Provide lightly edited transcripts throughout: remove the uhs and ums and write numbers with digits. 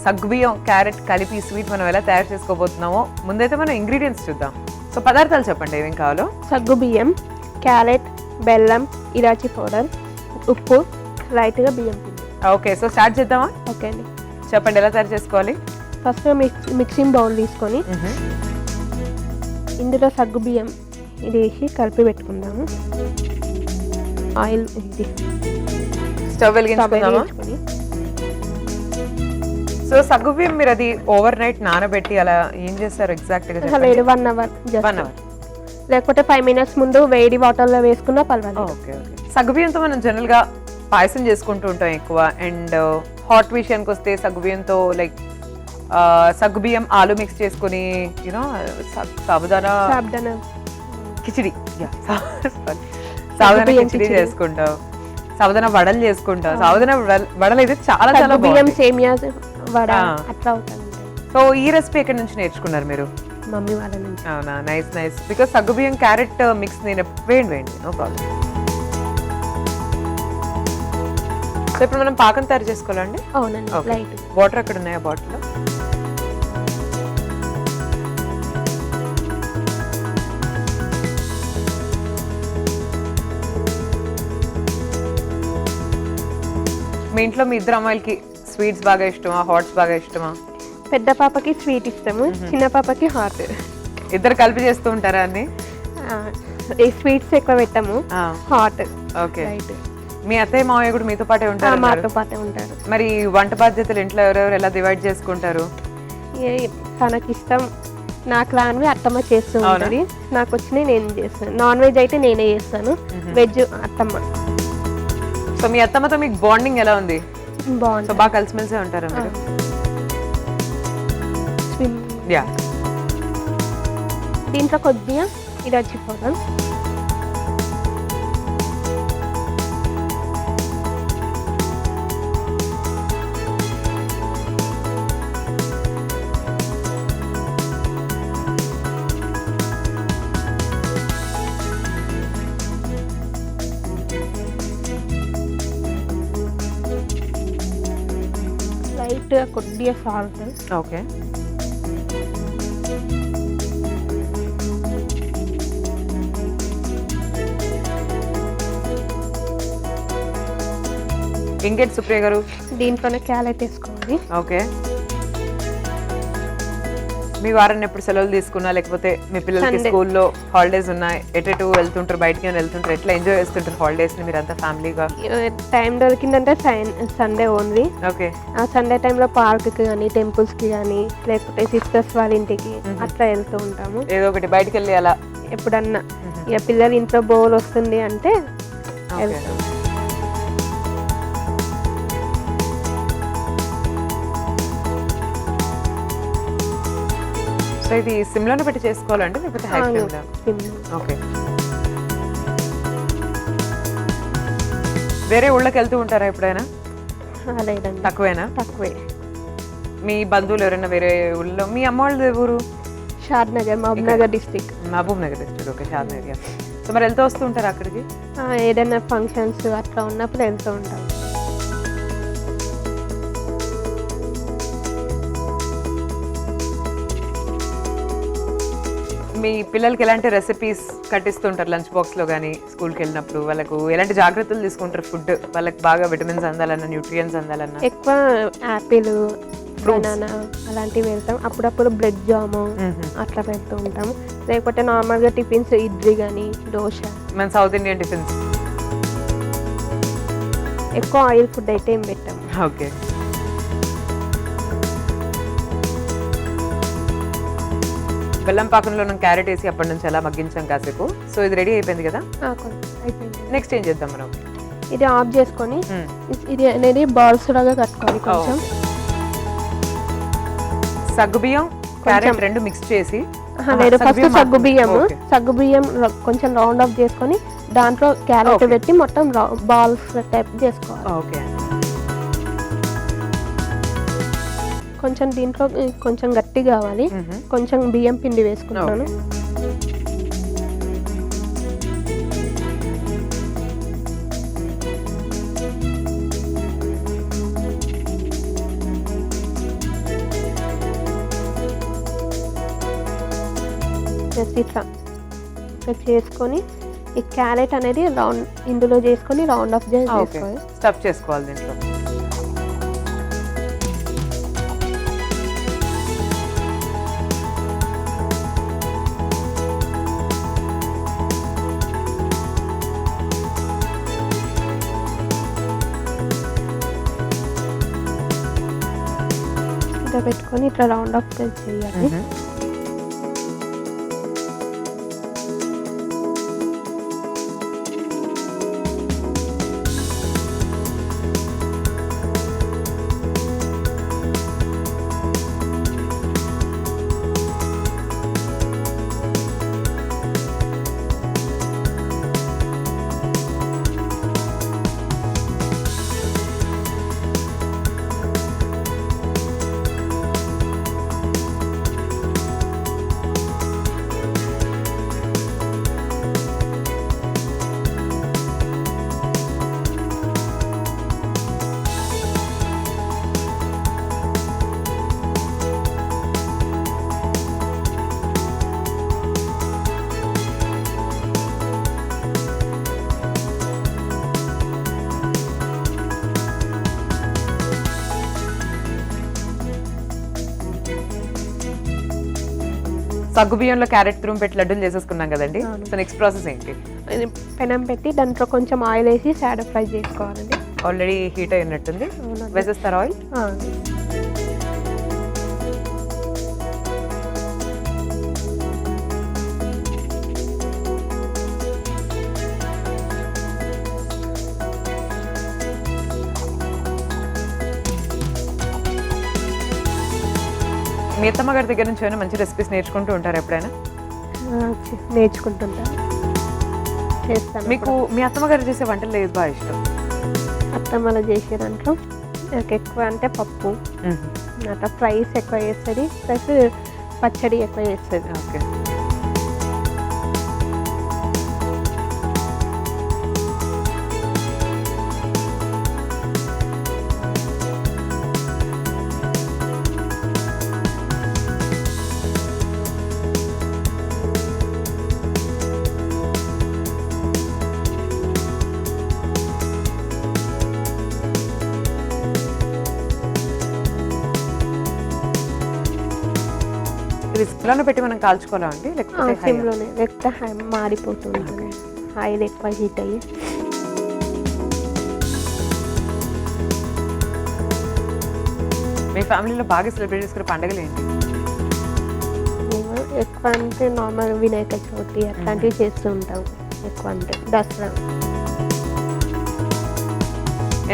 సగ్గుబియ్యం క్యారెట్ కలిపి స్వీట్ మనం ఎలా తయారు చేసుకోబోతున్నామో ముందైతే మనం ఇంగ్రీడియంట్స్ చూద్దాం. సో పదార్థాలు చెప్పండి ఏమేం కావాలో. సగ్గుబియ్యం, క్యారెట్, బెల్లం, ఇలాచీ పౌడర్, ఉప్పు, లైట్గా బియ్యం పిండి. ఓకే, సో స్టార్ట్ చేద్దామా? ఓకే అండి. చెప్పండి ఎలా తయారు చేసుకోవాలి. ఫస్ట్ మిక్సింగ్ బౌల్ తీసుకొని ఇందులో సగ్గుబియ్యం ఇది వేసి కలిపి పెట్టుకుందాము. ఆయిల్ ఇది స్టవ్ వెలిగించుకుందామా? సో సగ్గుబియ్యం మీరు అది ఓవర్ నైట్ నానబెట్టి అలా ఏం చేస్తారు ఎగ్జాక్ట్ గా? లేదు, 1 అవర్. 1 అవర్ లేకపోతే 5 మినిట్స్ ముందు వేడి వాటర్లో వేసుకున్నా పర్వాలేదు. Okay okay. సగ్గుబియ్యంతో మనం జనరల్ గా పాయసం చేసుకుంటూ ఉంటాం ఎక్కువ. అండ్ హాట్ విషయానికి వస్తే సగ్గుబియ్యంతో లైక్ సగ్గుబియ్యం ఆలు మిక్స్ చేసుకుని యూనో సాబుదానా కిచిడి, సాబుదానా కిచిడి చేసుకుంటాం, సాబుదానా వడలు చేసుకుంటాం. సాబుదానా వడలు అయితే చాలా చాలా బియ్యం సేమియా వడ అట్లా అవుతుంది. సో ఈ రెసిపీ ఎక్కడి నుంచి నేర్చుకున్నారు మీరు? మమ్మీ వాళ్ళ నుంచి. అవునా, నైస్ నైస్. బికాస్ సగ్గుబియ్యం క్యారెట్ మిక్స్ నేను వేయండి, నో ప్రాబ్లం. సో ఇప్పుడు మనం పాకం తయారు చేసుకోవాలండి. అవునండి. లైట్ వాటర్ అక్కడ ఉన్నాయా బాటిల్లో? మీ ఇంట్లో మీ ఇద్దరు అమ్మాయిలకి స్వీట్స్ బాగా ఇష్టమా, హాట్స్ బాగా ఇష్టమా? పెద్ద పాపకి స్వీట్ ఇష్టము, చిన్న పాపకి హాట్. ఇద్దరు కలిపి చేస్తూ ఉంటారా అన్ని? ఈ స్వీట్స్ ఎక్కువ పెట్టాము, హాట్. ఓకే. మీ అత్తయ్య మావయ్య కూడా మీతో పాటే ఉంటారు? మాతో పాటే ఉంటారు. మరి వంట బాధ్యతలు ఇంట్లో ఎవరెవరు ఎలా డివైడ్ చేసుకుంటారు? తనకి ఇష్టం నాకు రానివి అత్తమ్మ చేస్తూ ఉంటుంది, నాకు వచ్చినవి నేను చేస్తాను. నాన్ వెజ్ అయితే నేనే చేస్తాను, వెజ్ అత్తమ్మ. సో మీ అత్తమ్మతో మీకు బాండింగ్ ఎలా ఉంది? బాగుంది. సో బాగా కలిసిమెలిసే ఉంటారా మీరు? యా. దీంట్లో కొద్దిగా ఇలాచీ పౌడర్, లైట్ కొద్దిగా సాల్ట్. ఓకే. ఇంకేంటి సుప్రియ గారు? దీంట్లోనే క్యారెట్ వేసుకోవాలి. ఓకే. మీ వారాన్ని ఎప్పుడు సెలవులు తీసుకున్నా లేకపోతే మీ పిల్లలకి స్కూల్లో హాలిడేస్ ఉన్నాయి, ఎటు వెళ్తుంటారు, బయటకి వెళ్తుంటారు, ఎట్లా ఎంజాయ్ చేస్తుంటారు హాలిడేస్ ని మీరంతా ఫ్యామిలీగా? టైం దొరికిందంటే సండే ఓన్లీ. ఓకే. ఆ సండే టైంలో పార్క్ కి కానీ, టెంపుల్స్ కి కానీ, లేకపోతే సిస్టర్స్ వాళ్ళ ఇంటికి అట్లా వెళ్తూ ఉంటాము. ఏదో ఒకటి బయటకు వెళ్ళి అలా ఎప్పుడన్నా ఇక పిల్లలు ఇంట్లో బోర్ వస్తుంది అంటే వెళ్తాము. సో ఇది సిమ్లోనే పెట్టి చేసుకోవాలండి లేకపోతే హై ఫ్లేమ్లో? ఓకే. వేరే ఊళ్ళకి వెళ్తూ ఉంటారా ఎప్పుడైనా? లేదండి. తక్కువేనా? తక్కువే. మీ బంధువులు ఎవరైనా వేరే ఊళ్ళో? మీ అమ్మ వాళ్ళది ఊరు? Shadnagar, Mahabubnagar district. Mahabubnagar district. Okay, Shadnagar. So మరి వెళ్తూ వస్తూ ఉంటారా అక్కడికి? ఏదైనా ఫంక్షన్స్ అట్లా ఉన్నప్పుడు వెళ్తూ ఉంటాం. మీ పిల్లలకి ఎలాంటి రెసిపీస్ కట్టిస్తుంటారు లంచ్ బాక్స్లో కానీ స్కూల్కి వెళ్ళినప్పుడు? వాళ్ళకు ఎలాంటి జాగ్రత్తలు తీసుకుంటారు? ఫుడ్ వాళ్ళకి బాగా విటమిన్స్ అందాలన్నా, న్యూట్రియన్స్ అందాలన్నా? ఎక్కువ యాపిల్, బనానా అలాంటివి వెళ్తాం. అప్పుడప్పుడు బ్రెడ్ జాము అట్లా పెడుతూ ఉంటాము. లేకపోతే నార్మల్గా టిఫిన్స్ ఇడ్లీ కానీ, దోశ. మన సౌత్ ఇండియన్ టిఫిన్స్. ఎక్కువ ఆయిల్ ఫుడ్ అయితే ఏం పెట్టాము. ఓకే. బెల్లం పాకంలో మనం క్యారెట్ వేసి అప్పటి నుంచి అలా మగ్గించాం కాసేపు. సో ఇది రెడీ అయిపోయింది కదా? అయిపోయింది. నెక్స్ట్ ఏం చేద్దాం మనం? ఇది ఆఫ్ చేసుకొని ఇది అనేది బాల్స్ లాగా కట్టుకోవాలి. కొంచెం సగ్గుబియ్యం క్యారెట్ రెండు మిక్స్ చేసి, లేదు ఫస్ట్ సగ్గుబియ్యం కొంచెం రౌండ్ ఆఫ్ చేసుకొని దాంట్లో క్యారెట్ పెట్టి మొత్తం బాల్స్ టైప్ చేసుకోవాలి. ఓకే. కొంచెం దీంట్లో కొంచెం గట్టి కావాలి, కొంచెం బియ్యం పిండి వేసుకుంటాను. జస్ట్ ఇట్లా చేసుకొని ఈ క్యారెట్ అనేది రౌండ్ ఇందులో చేసుకొని రౌండ్ ఆఫ్ చేసుకోవాలి. స్టఫ్ చేసుకోవాలి దీంట్లో. ఇట్లా పెట్టుకొని ఇట్లా రౌండ్ ఆఫ్ చేయాలి. సగ్గుబియ్యంలో క్యారెట్ తురుము పెట్టి లడ్డూలు చేసేసుకున్నాం కదండి. సో నెక్స్ట్ ప్రాసెస్ ఏంటి? పెనం పెట్టి దాంట్లో కొంచెం ఆయిల్ వేసి షాడో ఫ్రై చేసుకోవాలండి. ఆల్రెడీ హీట్ అయినట్టుంది, వేసేస్తారా ఆయిల్? మీ అత్తమ్మ గారి దగ్గర నుంచి ఏమైనా మంచి రెసిపీస్ నేర్చుకుంటూ ఉంటారు ఎప్పుడైనా? నేర్చుకుంటుంటా, చేస్తాను. మీకు మీ అత్తమ్మ గారు చేసే వంటలు ఏది బాగా ఇష్టం? అత్తమ్మలో చేసే దాంట్లో నాకు ఎక్కువ అంటే పప్పు, అట్లా ఫ్రైస్ ఎక్కువ చేస్తుంది, ప్లస్ పచ్చడి ఎక్కువ చేస్తుంది. ఓకే. ఇది సిమ్లోనే పెట్టి మనం కాల్చుకోవాలా అండి, లేకపోతే సిమ్లోనే? లేకపోతే మాడిపోతుంది, ఆయిల్ ఎక్కువ హీట్ అయ్యి. మీ ఫ్యామిలీలో బాగా సెలబ్రేట్ చేసుకునే పండుగలు ఏంటి? ఎక్కువ అంటే నార్మల్ వినాయక చవితి అట్లాంటివి చేస్తూ ఉంటాం. ఎక్కువ అంటే దసరా.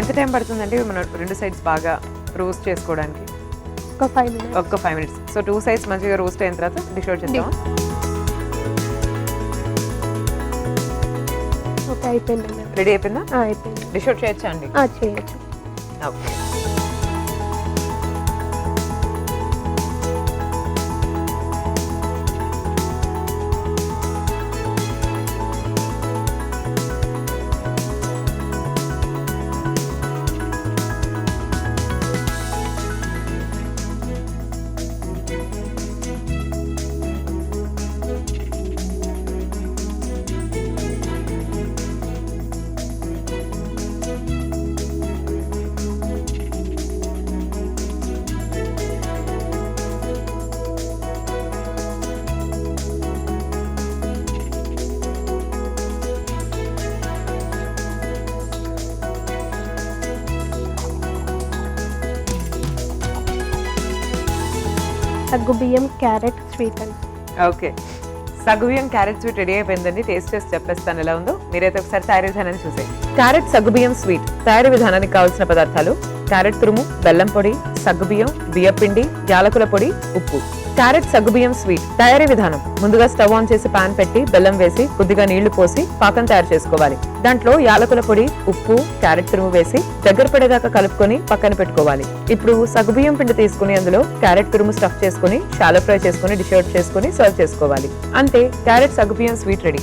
ఎంత టైం పడుతుందండి మన రెండు సైడ్స్ బాగా రోస్ట్ చేసుకోవడానికి? ఒక 5 minutes. ఒక్క 5 minutes. సో 2 sides మంచిగా రోస్ట్ అయిన తర్వాత డిష్ అవుట్ చేద్దాం. ఓకే, అయిపోయింది. రెడీ అయిపోయిందా? అయిపోయింది. డిష్ అవుట్ చేయొచ్చా అండి? చేయొచ్చు. ఓకే. సగ్గుబియ్యం క్యారెట్ స్వీట్ అండి. ఓకే, సగ్గుబియ్యం క్యారెట్ స్వీట్ రెడీ అయిపోయిందండి. టేస్ట్ చేసి చెప్పేస్తాను ఎలా ఉందో. మీరైతే ఒకసారి తయారీ విధానాన్ని చూసే. క్యారెట్ సగ్గుబియ్యం స్వీట్ తయారీ విధానానికి కావాల్సిన పదార్థాలు: క్యారెట్ తురుము, బెల్లం పొడి, సగ్గుబియ్యం, బియ్యపిండి, యాలకుల పొడి, ఉప్పు. క్యారెట్ సగ్గుబియ్యం స్వీట్ తయారీ విధానం: ముందుగా స్టవ్ ఆన్ చేసి పాన్ పెట్టి బెల్లం వేసి కొద్దిగా నీళ్లు పోసి పాకం తయారు చేసుకోవాలి. దాంట్లో యాలకుల పొడి, ఉప్పు, క్యారెట్ తురుము వేసి దగ్గర పడేదాకా కలుపుకొని పక్కన పెట్టుకోవాలి. ఇప్పుడు సగ్గుబియ్యం పిండి తీసుకుని అందులో క్యారెట్ తురుము స్టఫ్ చేసుకుని షాలో ఫ్రై చేసుకుని డిష్ అవుట్ చేసుకుని సర్వ్ చేసుకోవాలి. అంతే, క్యారెట్ సగ్గుబియ్యం స్వీట్ రెడీ.